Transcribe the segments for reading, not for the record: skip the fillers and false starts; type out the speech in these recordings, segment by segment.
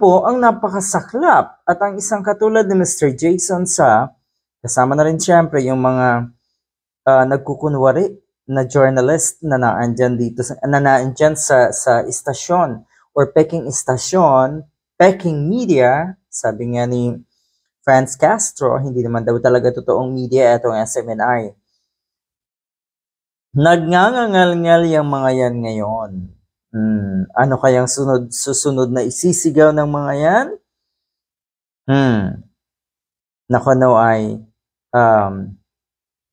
po ang napakasaklap at ang isang katulad ni Mr. Jason Sa, kasama na rin siyempre yung mga nagkukunwari na journalist na naandyan dito, na naandyan sa istasyon or peking istasyon, peking media, sabi nga ni Franz Castro, hindi naman daw talaga totoong media itong SMNI. Nagngangangal-ngal yung mga yan ngayon. Ano kayang susunod na isisigaw ng mga yan? Nakano ay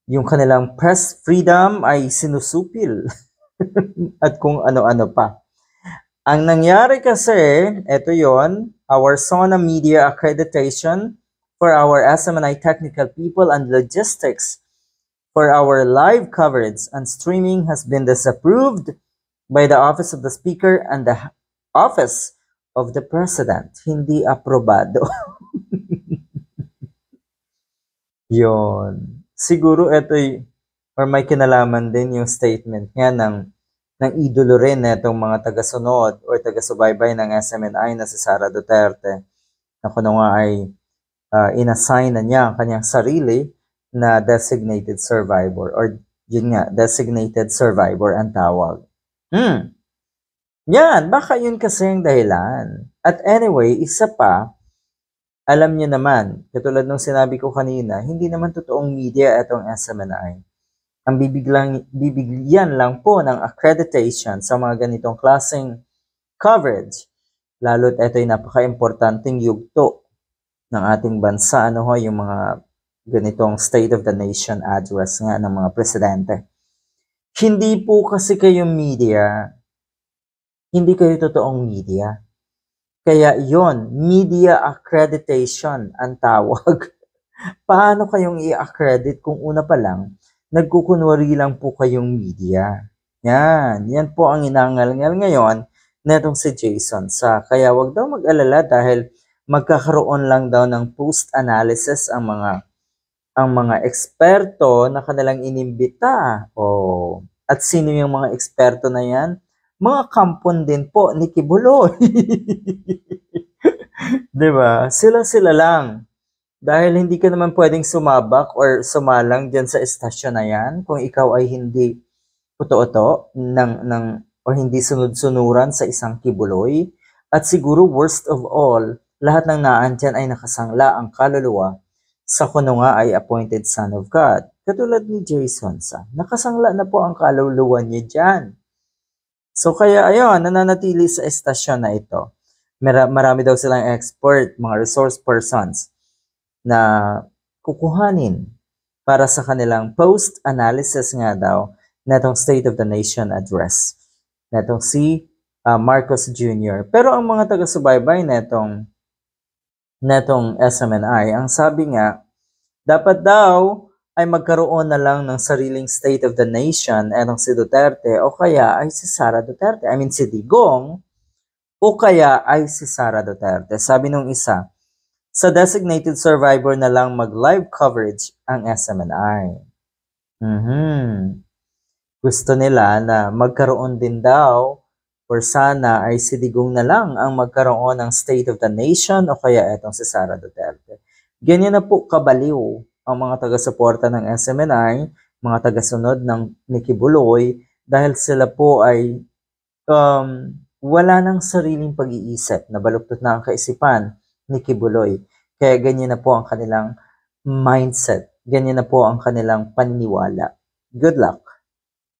yung kanilang press freedom ay sinusupil at kung ano-ano pa. Ang nangyari kasi, ito yon, our SONA Media Accreditation for our SMNI technical people and logistics for our live coverage and streaming has been disapproved by the Office of the Speaker and the Office of the President. Hindi aprobado. Yon. Siguro ito'y, or may kinalaman din yung statement nga ng idolo rin na itong mga tagasunod or taga-subaybay ng SMNI na si Sara Duterte. Na kuno nga ay inassign na niya ang kanyang sarili na designated survivor or yun nga, designated survivor ang tawag. Yan, baka yun kasi ang dahilan. At anyway, isa pa, alam niyo naman, katulad nung sinabi ko kanina, hindi naman totoong media itong SMNI. Ang bibigyan lang po ng accreditation sa mga ganitong klaseng coverage, lalo't ito'y napaka-importanting yugto ng ating bansa, yung mga ganitong State of the Nation address nga ng mga presidente. Hindi po kasi kayo media, hindi kayo totoong media. Kaya yon, media accreditation ang tawag. Paano kayong i-accredit kung una pa lang, nagkukunwari lang po kayong media? Yan po ang inangal-ngal ngayon netong si Jason Sa. Kaya wag daw mag-alala dahil magkakaroon lang daw ng post-analysis ang mga eksperto na kanilang inimbita. At sino yung mga eksperto na yan? Mga kampon din po ni Kibuloy. Diba? Sila lang. Dahil hindi ka naman pwedeng sumabak or sumalang dyan sa estasyon na yan kung ikaw ay hindi uto-uto o hindi sunod-sunuran sa isang Kibuloy. At siguro worst of all, lahat ng naandyan ay nakasangla ang kaluluwa sa kuno nga ay appointed son of God. Katulad ni Jason Sa, nakasangla na po ang kaluluwa niya dyan. So kaya ayun, nananatili sa estasyon na ito. Marami daw silang expert, mga resource persons na kukuhanin para sa kanilang post-analysis nga daw netong State of the Nation address. Netong si Marcos Jr. Pero ang mga taga-subaybay netong SMNI, ang sabi nga, dapat daw ay magkaroon na lang ng sariling State of the Nation etong si Duterte o kaya ay si Sara Duterte. I mean si Digong o kaya ay si Sara Duterte. Sabi nung isa, sa designated survivor na lang mag-live coverage ang SMNI. Gusto nila na magkaroon din daw or sana ay si Digong na lang ang magkaroon ng State of the Nation o kaya etong si Sara Duterte. Ganyan na po kabaliw ang mga taga-suporta ng SMNI, mga taga-sunod ng ni Kibuloy, dahil sila po ay wala ng sariling pag-iisip, nabaluktot na ang kaisipan ni Kibuloy. Kaya ganyan na po ang kanilang mindset, ganyan na po ang kanilang paniniwala. Good luck!